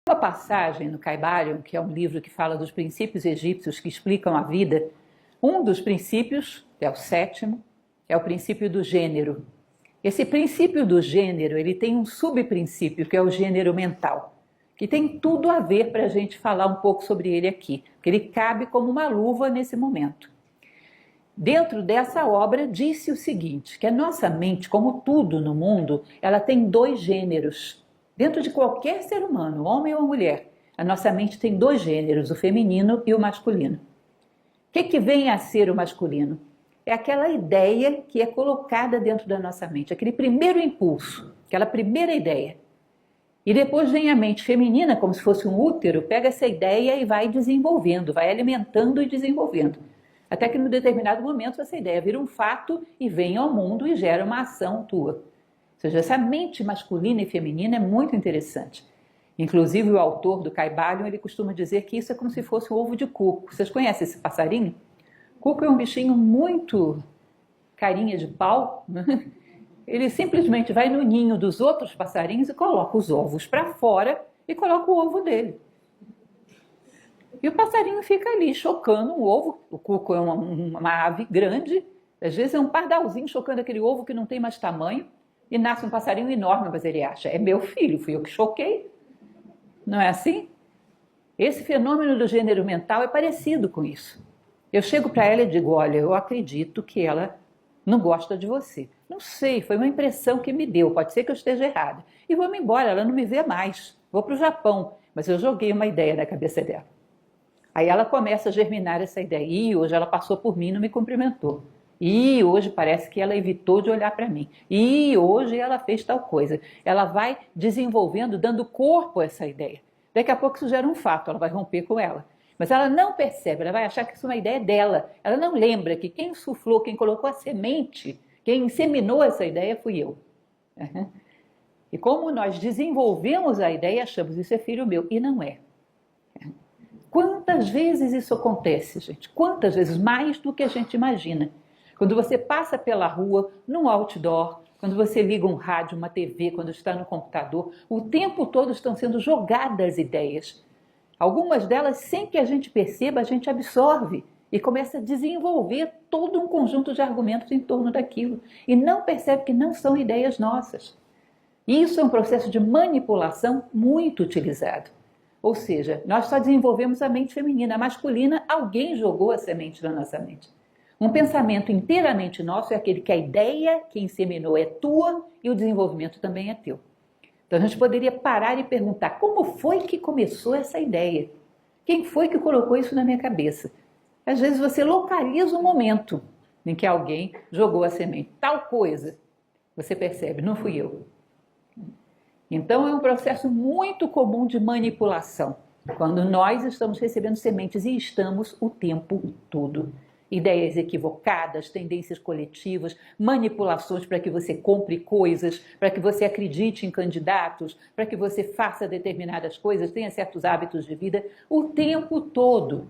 Uma passagem no Kybalion, que é um livro que fala dos princípios egípcios que explicam a vida, um dos princípios, é o sétimo, é o princípio do gênero. Esse princípio do gênero, ele tem um subprincípio, que é o gênero mental, que tem tudo a ver para a gente falar um pouco sobre ele aqui, porque ele cabe como uma luva nesse momento. Dentro dessa obra, disse o seguinte, que a nossa mente, como tudo no mundo, ela tem dois gêneros. Dentro de qualquer ser humano, homem ou mulher, a nossa mente tem dois gêneros, o feminino e o masculino. O que vem a ser o masculino? É aquela ideia que é colocada dentro da nossa mente, aquele primeiro impulso, aquela primeira ideia. E depois vem a mente feminina, como se fosse um útero, pega essa ideia e vai desenvolvendo, vai alimentando e desenvolvendo. Até que, num determinado momento, essa ideia vira um fato e vem ao mundo e gera uma ação tua. Ou seja, essa mente masculina e feminina é muito interessante. Inclusive, o autor do Kybalion, ele costuma dizer que isso é como se fosse um ovo de cuco. Vocês conhecem esse passarinho? Cuco é um bichinho muito carinha de pau, né? Ele simplesmente vai no ninho dos outros passarinhos e coloca os ovos para fora e coloca o ovo dele. E o passarinho fica ali chocando o ovo. O cuco é uma ave grande, às vezes é um pardalzinho chocando aquele ovo que não tem mais tamanho e nasce um passarinho enorme, mas ele acha, é meu filho, fui eu que choquei. Não é assim? Esse fenômeno do gênero mental é parecido com isso. Eu chego para ela e digo, olha, eu acredito que ela não gosta de você. Não sei, foi uma impressão que me deu, pode ser que eu esteja errada. E vou-me embora, ela não me vê mais. Vou para o Japão, mas eu joguei uma ideia na cabeça dela. Aí ela começa a germinar essa ideia. E hoje ela passou por mim e não me cumprimentou. E hoje parece que ela evitou de olhar para mim. E hoje ela fez tal coisa. Ela vai desenvolvendo, dando corpo a essa ideia. Daqui a pouco isso gera um fato, ela vai romper com ela. Mas ela não percebe, ela vai achar que isso é uma ideia dela. Ela não lembra que quem insuflou, quem colocou a semente, quem inseminou essa ideia fui eu. Uhum. E como nós desenvolvemos a ideia, achamos isso é filho meu. E não é. Quantas vezes isso acontece, gente? Quantas vezes? Mais do que a gente imagina. Quando você passa pela rua, num outdoor, quando você liga um rádio, uma TV, quando está no computador, o tempo todo estão sendo jogadas ideias. Algumas delas, sem que a gente perceba, a gente absorve e começa a desenvolver todo um conjunto de argumentos em torno daquilo. E não percebe que não são ideias nossas. Isso é um processo de manipulação muito utilizado. Ou seja, nós só desenvolvemos a mente feminina. A masculina, alguém jogou a semente na nossa mente. Um pensamento inteiramente nosso é aquele que a ideia que inseminou é tua e o desenvolvimento também é teu. Então a gente poderia parar e perguntar, como foi que começou essa ideia? Quem foi que colocou isso na minha cabeça? Às vezes você localiza o momento em que alguém jogou a semente. Tal coisa, você percebe, não fui eu. Então é um processo muito comum de manipulação, quando nós estamos recebendo sementes e estamos o tempo todo. Ideias equivocadas, tendências coletivas, manipulações para que você compre coisas, para que você acredite em candidatos, para que você faça determinadas coisas, tenha certos hábitos de vida, o tempo todo.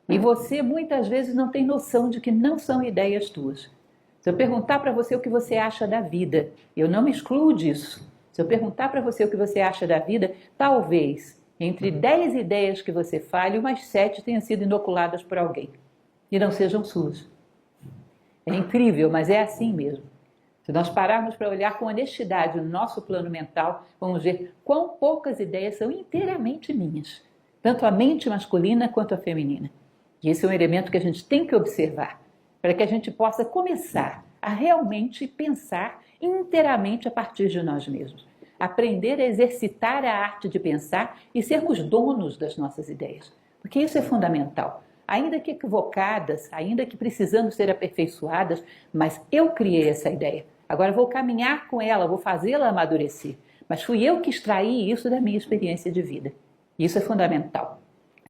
E você muitas vezes não tem noção de que não são ideias tuas. Se eu perguntar para você o que você acha da vida, eu não me excluo disso. Se eu perguntar para você o que você acha da vida, talvez entre 10 ideias que você fale, umas 7 tenham sido inoculadas por alguém. E não sejam suas. É incrível, mas é assim mesmo. Se nós pararmos para olhar com honestidade no nosso plano mental, vamos ver quão poucas ideias são inteiramente minhas. Tanto a mente masculina quanto a feminina. E esse é um elemento que a gente tem que observar, para que a gente possa começar a realmente pensar inteiramente a partir de nós mesmos. Aprender a exercitar a arte de pensar e sermos donos das nossas ideias. Porque isso é fundamental. Ainda que equivocadas, ainda que precisando ser aperfeiçoadas, mas eu criei essa ideia. Agora vou caminhar com ela, vou fazê-la amadurecer. Mas fui eu que extraí isso da minha experiência de vida. Isso é fundamental.